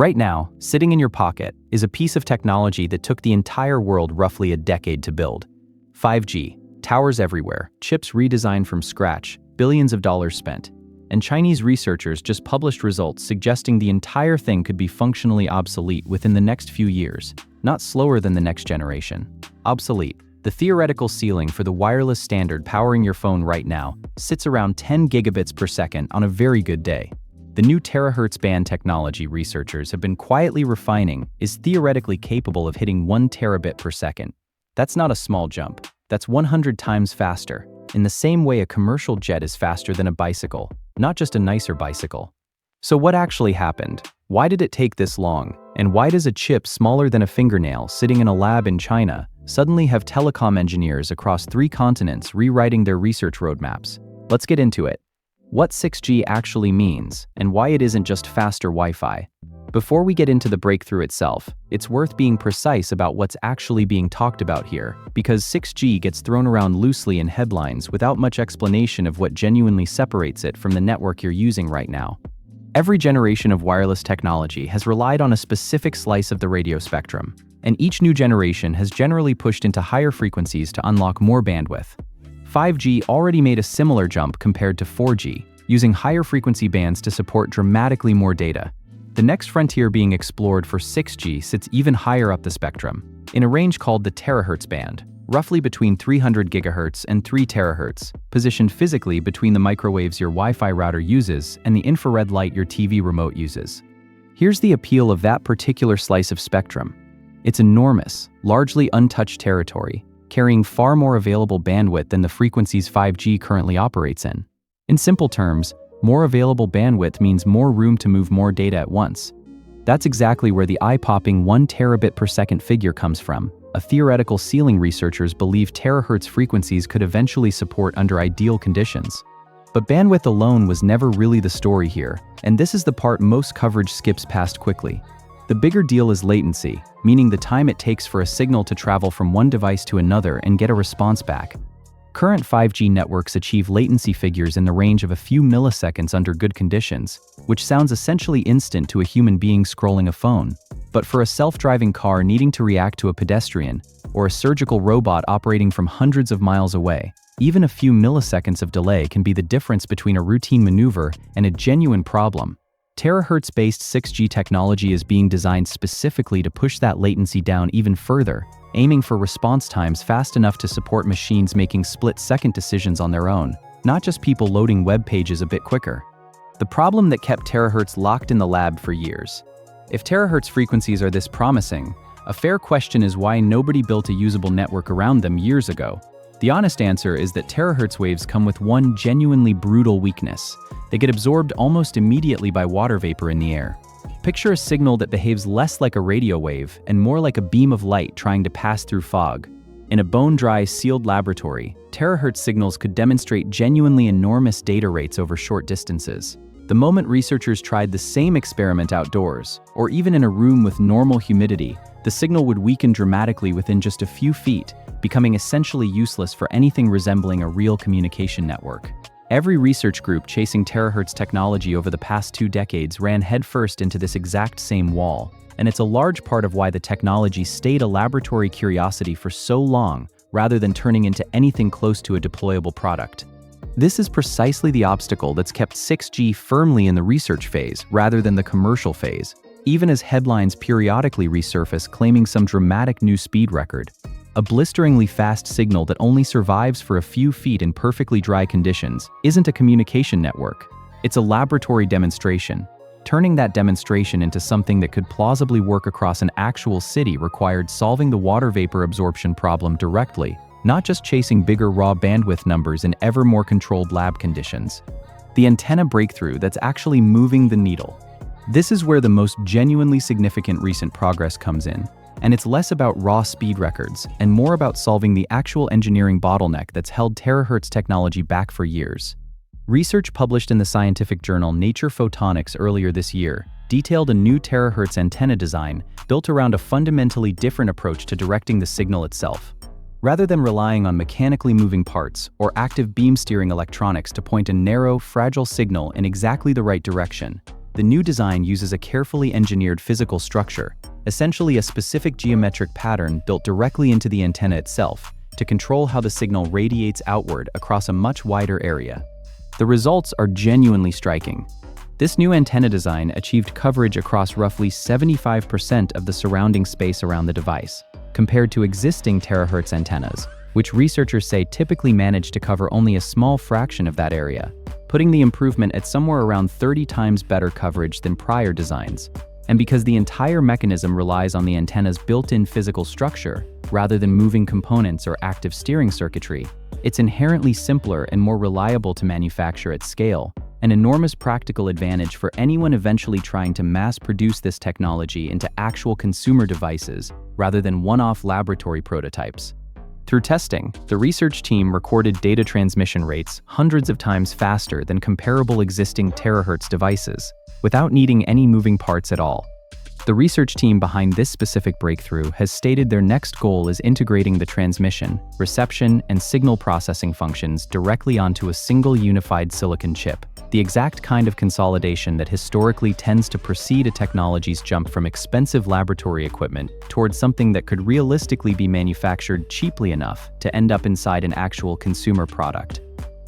Right now, sitting in your pocket is a piece of technology that took the entire world roughly a decade to build. 5G, towers everywhere, chips redesigned from scratch, billions of dollars spent. And Chinese researchers just published results suggesting the entire thing could be functionally obsolete within the next few years, not slower than the next generation. Obsolete. The theoretical ceiling for the wireless standard powering your phone right now sits around 10 gigabits per second on a very good day. The new terahertz band technology researchers have been quietly refining is theoretically capable of hitting 1 terabit per second. That's not a small jump. That's 100 times faster, in the same way a commercial jet is faster than a bicycle, not just a nicer bicycle. So what actually happened? Why did it take this long? And why does a chip smaller than a fingernail sitting in a lab in China suddenly have telecom engineers across 3 continents rewriting their research roadmaps? Let's get into it. What 6G actually means, and why it isn't just faster Wi-Fi. Before we get into the breakthrough itself, it's worth being precise about what's actually being talked about here, because 6G gets thrown around loosely in headlines without much explanation of what genuinely separates it from the network you're using right now. Every generation of wireless technology has relied on a specific slice of the radio spectrum, and each new generation has generally pushed into higher frequencies to unlock more bandwidth. 5G already made a similar jump compared to 4G, using higher frequency bands to support dramatically more data. The next frontier being explored for 6G sits even higher up the spectrum, in a range called the Terahertz band, roughly between 300 GHz and 3 THz, positioned physically between the microwaves your Wi-Fi router uses and the infrared light your TV remote uses. Here's the appeal of that particular slice of spectrum. It's enormous, largely untouched territory, carrying far more available bandwidth than the frequencies 5G currently operates in. In simple terms, more available bandwidth means more room to move more data at once. That's exactly where the eye-popping 1 terabit per second figure comes from, a theoretical ceiling researchers believe terahertz frequencies could eventually support under ideal conditions. But bandwidth alone was never really the story here, and this is the part most coverage skips past quickly. The bigger deal is latency, meaning the time it takes for a signal to travel from one device to another and get a response back. Current 5G networks achieve latency figures in the range of a few milliseconds under good conditions, which sounds essentially instant to a human being scrolling a phone. But for a self-driving car needing to react to a pedestrian, or a surgical robot operating from hundreds of miles away, even a few milliseconds of delay can be the difference between a routine maneuver and a genuine problem. Terahertz-based 6G technology is being designed specifically to push that latency down even further, aiming for response times fast enough to support machines making split-second decisions on their own, not just people loading web pages a bit quicker. The problem that kept terahertz locked in the lab for years. If terahertz frequencies are this promising, a fair question is why nobody built a usable network around them years ago. The honest answer is that terahertz waves come with one genuinely brutal weakness. They get absorbed almost immediately by water vapor in the air. Picture a signal that behaves less like a radio wave and more like a beam of light trying to pass through fog. In a bone-dry, sealed laboratory, terahertz signals could demonstrate genuinely enormous data rates over short distances. The moment researchers tried the same experiment outdoors, or even in a room with normal humidity, the signal would weaken dramatically within just a few feet, becoming essentially useless for anything resembling a real communication network. Every research group chasing terahertz technology over the past 2 decades ran headfirst into this exact same wall, and it's a large part of why the technology stayed a laboratory curiosity for so long, rather than turning into anything close to a deployable product. This is precisely the obstacle that's kept 6G firmly in the research phase rather than the commercial phase, even as headlines periodically resurface claiming some dramatic new speed record. A blisteringly fast signal that only survives for a few feet in perfectly dry conditions isn't a communication network. It's a laboratory demonstration. Turning that demonstration into something that could plausibly work across an actual city required solving the water vapor absorption problem directly, not just chasing bigger raw bandwidth numbers in ever more controlled lab conditions. The antenna breakthrough that's actually moving the needle. This is where the most genuinely significant recent progress comes in. And it's less about raw speed records and more about solving the actual engineering bottleneck that's held terahertz technology back for years. Research published in the scientific journal Nature Photonics earlier this year detailed a new terahertz antenna design built around a fundamentally different approach to directing the signal itself. Rather than relying on mechanically moving parts or active beam steering electronics to point a narrow, fragile signal in exactly the right direction, the new design uses a carefully engineered physical structure, essentially a specific geometric pattern built directly into the antenna itself, to control how the signal radiates outward across a much wider area. The results are genuinely striking. This new antenna design achieved coverage across roughly 75% of the surrounding space around the device, compared to existing terahertz antennas, which researchers say typically manage to cover only a small fraction of that area, putting the improvement at somewhere around 30 times better coverage than prior designs. And because the entire mechanism relies on the antenna's built-in physical structure, rather than moving components or active steering circuitry, it's inherently simpler and more reliable to manufacture at scale, an enormous practical advantage for anyone eventually trying to mass-produce this technology into actual consumer devices rather than one-off laboratory prototypes. Through testing, the research team recorded data transmission rates hundreds of times faster than comparable existing terahertz devices, without needing any moving parts at all. The research team behind this specific breakthrough has stated their next goal is integrating the transmission, reception, and signal processing functions directly onto a single unified silicon chip, the exact kind of consolidation that historically tends to precede a technology's jump from expensive laboratory equipment towards something that could realistically be manufactured cheaply enough to end up inside an actual consumer product.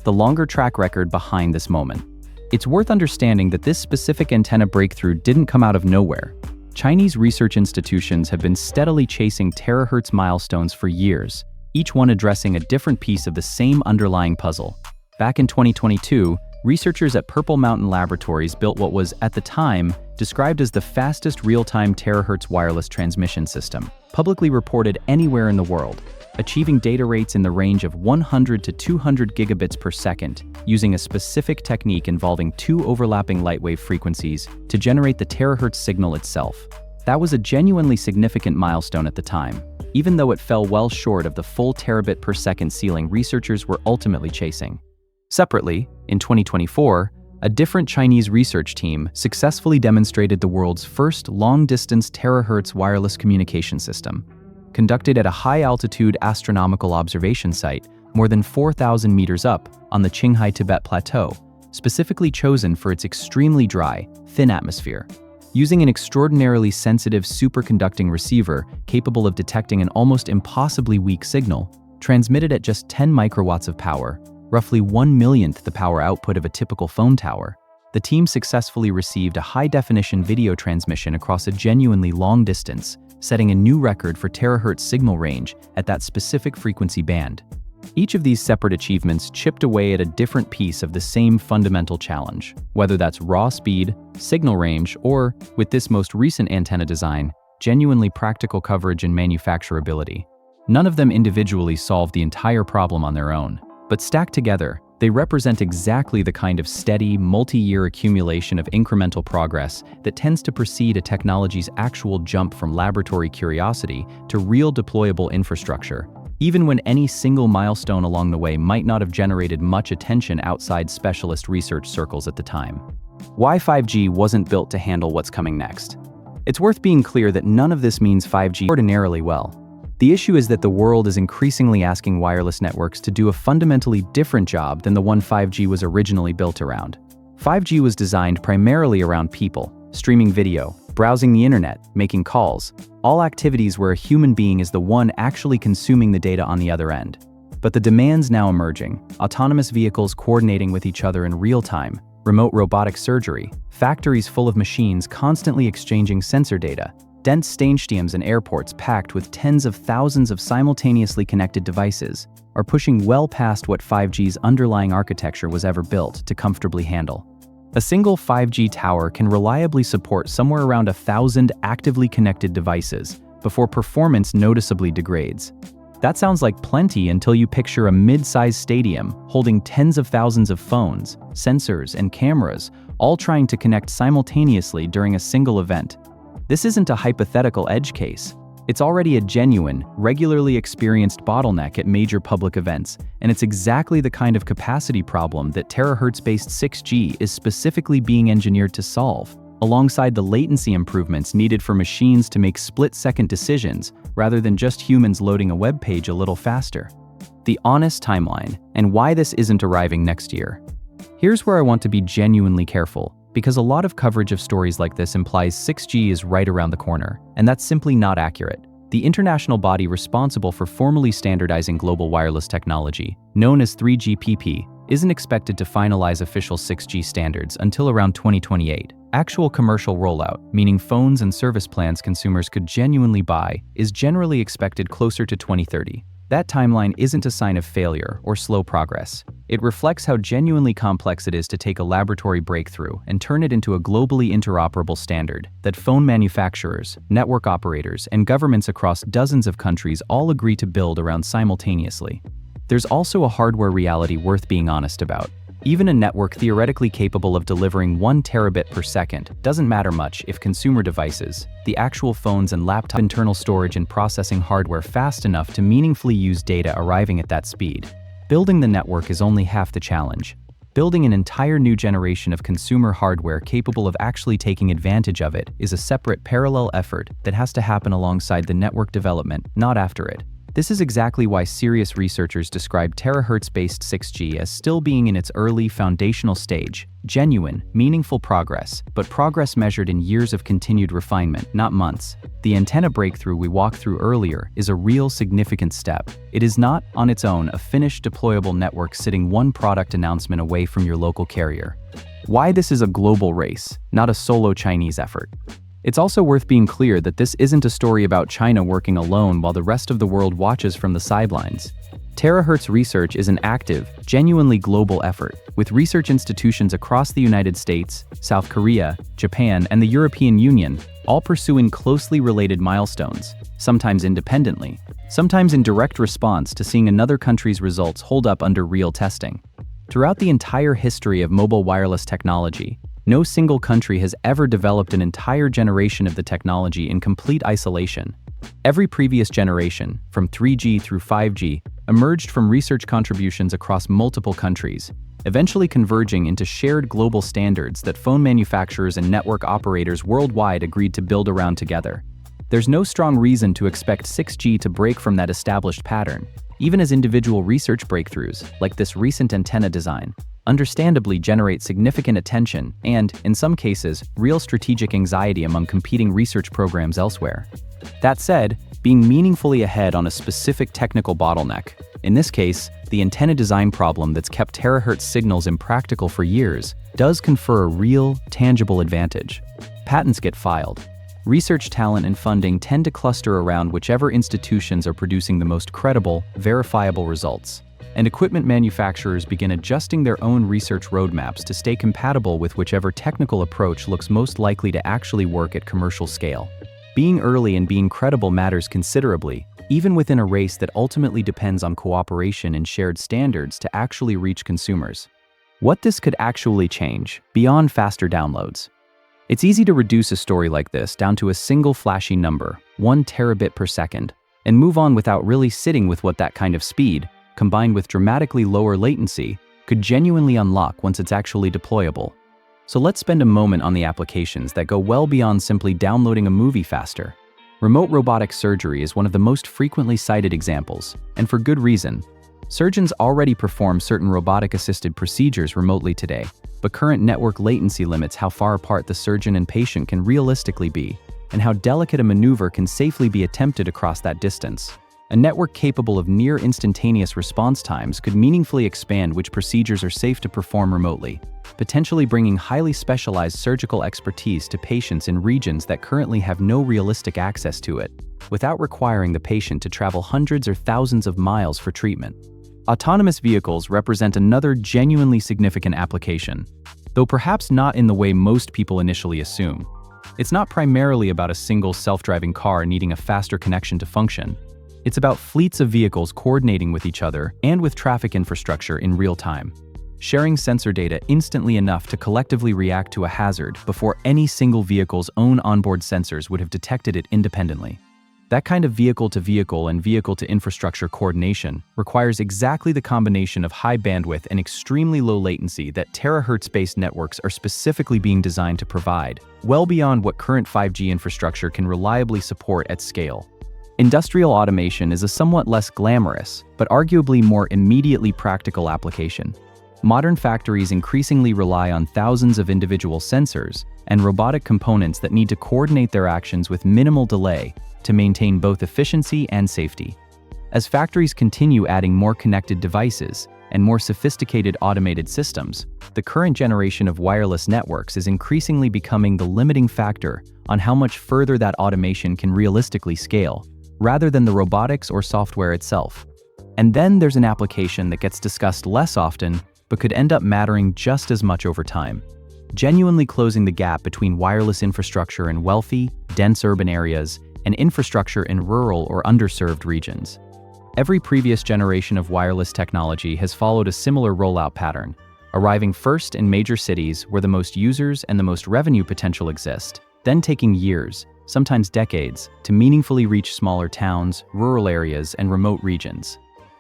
The longer track record behind this moment. It's worth understanding that this specific antenna breakthrough didn't come out of nowhere. Chinese research institutions have been steadily chasing terahertz milestones for years, each one addressing a different piece of the same underlying puzzle. Back in 2022, researchers at Purple Mountain Laboratories built what was, at the time, described as the fastest real-time terahertz wireless transmission system, publicly reported anywhere in the world, achieving data rates in the range of 100 to 200 gigabits per second, using a specific technique involving two overlapping lightwave frequencies to generate the terahertz signal itself. That was a genuinely significant milestone at the time, even though it fell well short of the full terabit per second ceiling researchers were ultimately chasing. Separately, in 2024, a different Chinese research team successfully demonstrated the world's first long-distance terahertz wireless communication system. Conducted at a high-altitude astronomical observation site more than 4,000 meters up on the Qinghai Tibet Plateau, specifically chosen for its extremely dry, thin atmosphere. Using an extraordinarily sensitive superconducting receiver capable of detecting an almost impossibly weak signal, transmitted at just 10 microwatts of power, roughly 1/millionth the power output of a typical phone tower, the team successfully received a high-definition video transmission across a genuinely long distance, setting a new record for terahertz signal range at that specific frequency band. Each of these separate achievements chipped away at a different piece of the same fundamental challenge, whether that's raw speed, signal range, or, with this most recent antenna design, genuinely practical coverage and manufacturability. None of them individually solved the entire problem on their own, but stacked together, they represent exactly the kind of steady, multi-year accumulation of incremental progress that tends to precede a technology's actual jump from laboratory curiosity to real deployable infrastructure, even when any single milestone along the way might not have generated much attention outside specialist research circles at the time. Why 5G wasn't built to handle what's coming next? It's worth being clear that none of this means 5G ordinarily well. The issue is that the world is increasingly asking wireless networks to do a fundamentally different job than the one 5G was originally built around. 5G was designed primarily around people, streaming video, browsing the internet, making calls, all activities where a human being is the one actually consuming the data on the other end. But the demands now emerging, autonomous vehicles coordinating with each other in real time, remote robotic surgery, factories full of machines constantly exchanging sensor data, dense stadiums and airports packed with tens of thousands of simultaneously connected devices, are pushing well past what 5G's underlying architecture was ever built to comfortably handle. A single 5G tower can reliably support somewhere around 1,000 actively connected devices before performance noticeably degrades. That sounds like plenty until you picture a mid-sized stadium holding tens of thousands of phones, sensors, and cameras, all trying to connect simultaneously during a single event. This isn't a hypothetical edge case. It's already a genuine, regularly experienced bottleneck at major public events, and it's exactly the kind of capacity problem that terahertz-based 6G is specifically being engineered to solve, alongside the latency improvements needed for machines to make split-second decisions rather than just humans loading a web page a little faster. The honest timeline, and why this isn't arriving next year. Here's where I want to be genuinely careful. because a lot of coverage of stories like this implies 6G is right around the corner, and that's simply not accurate. The international body responsible for formally standardizing global wireless technology, known as 3GPP, isn't expected to finalize official 6G standards until around 2028. Actual commercial rollout, meaning phones and service plans consumers could genuinely buy, is generally expected closer to 2030. That timeline isn't a sign of failure or slow progress. It reflects how genuinely complex it is to take a laboratory breakthrough and turn it into a globally interoperable standard that phone manufacturers, network operators, and governments across dozens of countries all agree to build around simultaneously. There's also a hardware reality worth being honest about. Even a network theoretically capable of delivering 1 terabit per second doesn't matter much if consumer devices, the actual phones and laptop internal storage and processing hardware fast enough to meaningfully use data arriving at that speed. Building the network is only half the challenge. Building an entire new generation of consumer hardware capable of actually taking advantage of it is a separate parallel effort that has to happen alongside the network development, not after it. This is exactly why serious researchers describe terahertz-based 6G as still being in its early foundational stage, genuine, meaningful progress, but progress measured in years of continued refinement, not months. The antenna breakthrough we walked through earlier is a real significant step. It is not, on its own, a finished deployable network sitting one product announcement away from your local carrier. Why this is a global race, not a solo Chinese effort. It's also worth being clear that this isn't a story about China working alone while the rest of the world watches from the sidelines. Terahertz research is an active, genuinely global effort, with research institutions across the United States, South Korea, Japan, and the European Union, all pursuing closely related milestones, sometimes independently, sometimes in direct response to seeing another country's results hold up under real testing. Throughout the entire history of mobile wireless technology, no single country has ever developed an entire generation of the technology in complete isolation. Every previous generation, from 3G through 5G, emerged from research contributions across multiple countries, eventually converging into shared global standards that phone manufacturers and network operators worldwide agreed to build around together. There's no strong reason to expect 6G to break from that established pattern, even as individual research breakthroughs, like this recent antenna design, understandably generate significant attention and, in some cases, real strategic anxiety among competing research programs elsewhere. That said, being meaningfully ahead on a specific technical bottleneck, in this case, the antenna design problem that's kept terahertz signals impractical for years, does confer a real, tangible advantage. Patents get filed. Research talent and funding tend to cluster around whichever institutions are producing the most credible, verifiable results. And equipment manufacturers begin adjusting their own research roadmaps to stay compatible with whichever technical approach looks most likely to actually work at commercial scale. Being early and being credible matters considerably, even within a race that ultimately depends on cooperation and shared standards to actually reach consumers. What this could actually change, beyond faster downloads. It's easy to reduce a story like this down to a single flashy number, 1 terabit per second, and move on without really sitting with what that kind of speed, combined with dramatically lower latency, could genuinely unlock once it's actually deployable. So let's spend a moment on the applications that go well beyond simply downloading a movie faster. Remote robotic surgery is one of the most frequently cited examples, and for good reason. Surgeons already perform certain robotic-assisted procedures remotely today, but current network latency limits how far apart the surgeon and patient can realistically be, and how delicate a maneuver can safely be attempted across that distance. A network capable of near instantaneous response times could meaningfully expand which procedures are safe to perform remotely, potentially bringing highly specialized surgical expertise to patients in regions that currently have no realistic access to it, without requiring the patient to travel hundreds or thousands of miles for treatment. Autonomous vehicles represent another genuinely significant application, though perhaps not in the way most people initially assume. It's not primarily about a single self-driving car needing a faster connection to function. It's about fleets of vehicles coordinating with each other and with traffic infrastructure in real time, sharing sensor data instantly enough to collectively react to a hazard before any single vehicle's own onboard sensors would have detected it independently. That kind of vehicle-to-vehicle and vehicle-to-infrastructure coordination requires exactly the combination of high bandwidth and extremely low latency that terahertz-based networks are specifically being designed to provide, well beyond what current 5G infrastructure can reliably support at scale. Industrial automation is a somewhat less glamorous, but arguably more immediately practical application. Modern factories increasingly rely on thousands of individual sensors and robotic components that need to coordinate their actions with minimal delay to maintain both efficiency and safety. As factories continue adding more connected devices and more sophisticated automated systems, the current generation of wireless networks is increasingly becoming the limiting factor on how much further that automation can realistically scale, rather than the robotics or software itself. And then there's an application that gets discussed less often, but could end up mattering just as much over time: genuinely closing the gap between wireless infrastructure in wealthy, dense urban areas and infrastructure in rural or underserved regions. Every previous generation of wireless technology has followed a similar rollout pattern, arriving first in major cities where the most users and the most revenue potential exist, then taking years, sometimes decades, to meaningfully reach smaller towns, rural areas, and remote regions.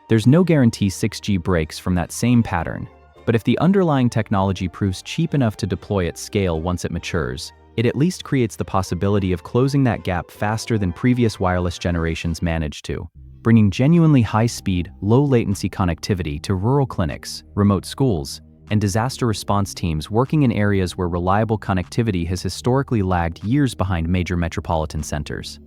There's no guarantee 6G breaks from that same pattern, but if the underlying technology proves cheap enough to deploy at scale once it matures, it at least creates the possibility of closing that gap faster than previous wireless generations managed to, bringing genuinely high-speed, low-latency connectivity to rural clinics, remote schools, and disaster response teams working in areas where reliable connectivity has historically lagged years behind major metropolitan centers.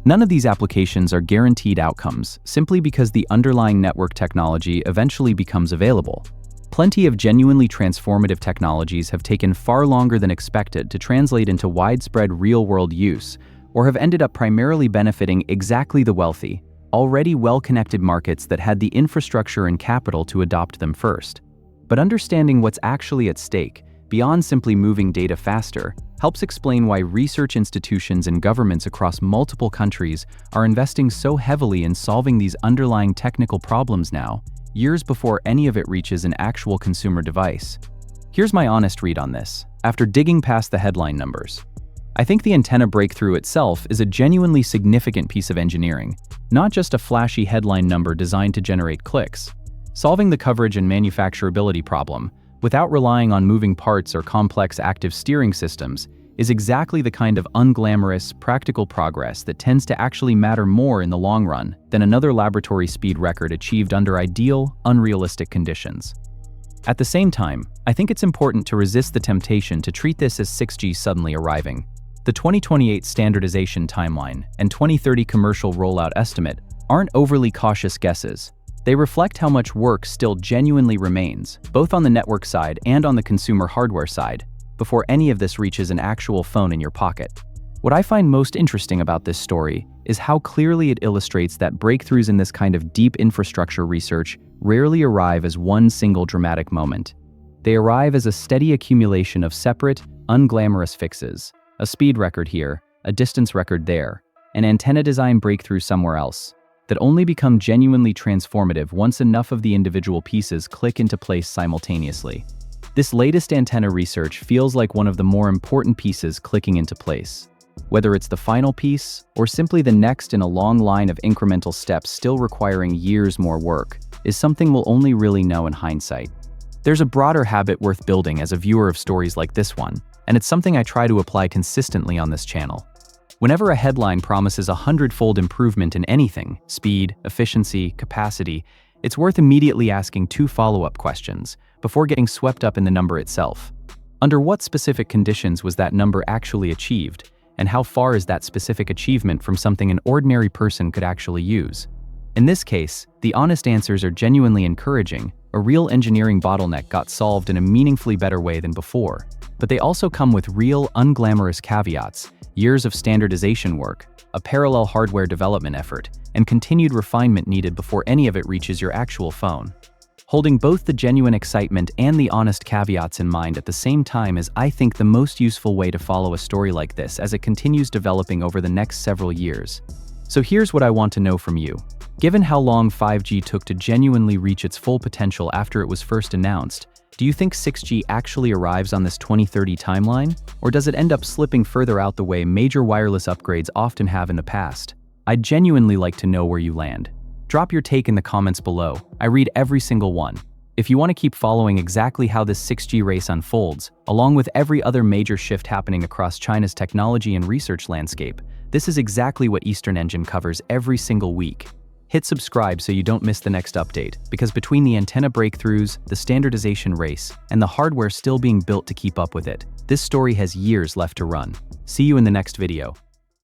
None of these applications are guaranteed outcomes simply because the underlying network technology eventually becomes available. Plenty of genuinely transformative technologies have taken far longer than expected to translate into widespread real-world use, or have ended up primarily benefiting exactly the wealthy, already well-connected markets that had the infrastructure and capital to adopt them first. But understanding what's actually at stake, beyond simply moving data faster, helps explain why research institutions and governments across multiple countries are investing so heavily in solving these underlying technical problems now, years before any of it reaches an actual consumer device. Here's my honest read on this, after digging past the headline numbers. I think the antenna breakthrough itself is a genuinely significant piece of engineering, not just a flashy headline number designed to generate clicks. Solving the coverage and manufacturability problem, without relying on moving parts or complex active steering systems, is exactly the kind of unglamorous, practical progress that tends to actually matter more in the long run than another laboratory speed record achieved under ideal, unrealistic conditions. At the same time, I think it's important to resist the temptation to treat this as 6G suddenly arriving. The 2028 standardization timeline and 2030 commercial rollout estimate aren't overly cautious guesses. They reflect how much work still genuinely remains, both on the network side and on the consumer hardware side, before any of this reaches an actual phone in your pocket. What I find most interesting about this story is how clearly it illustrates that breakthroughs in this kind of deep infrastructure research rarely arrive as one single dramatic moment. They arrive as a steady accumulation of separate, unglamorous fixes, a speed record here, a distance record there, an antenna design breakthrough somewhere else, that only become genuinely transformative once enough of the individual pieces click into place simultaneously. This latest antenna research feels like one of the more important pieces clicking into place. Whether it's the final piece, or simply the next in a long line of incremental steps still requiring years more work, is something we'll only really know in hindsight. There's a broader habit worth building as a viewer of stories like this one, and it's something I try to apply consistently on this channel. Whenever a headline promises a 100-fold improvement in anything, speed, efficiency, capacity, it's worth immediately asking two follow-up questions before getting swept up in the number itself. Under what specific conditions was that number actually achieved, and how far is that specific achievement from something an ordinary person could actually use? In this case, the honest answers are genuinely encouraging. A real engineering bottleneck got solved in a meaningfully better way than before. But they also come with real, unglamorous caveats: years of standardization work, a parallel hardware development effort, and continued refinement needed before any of it reaches your actual phone. Holding both the genuine excitement and the honest caveats in mind at the same time is, I think, the most useful way to follow a story like this as it continues developing over the next several years. So here's what I want to know from you. Given how long 5G took to genuinely reach its full potential after it was first announced, do you think 6G actually arrives on this 2030 timeline, or does it end up slipping further out the way major wireless upgrades often have in the past? I'd genuinely like to know where you land. Drop your take in the comments below. I read every single one. If you want to keep following exactly how this 6G race unfolds, along with every other major shift happening across China's technology and research landscape, this is exactly what Eastern Engine covers every single week. Hit subscribe so you don't miss the next update, because between the antenna breakthroughs, the standardization race, and the hardware still being built to keep up with it, this story has years left to run. See you in the next video.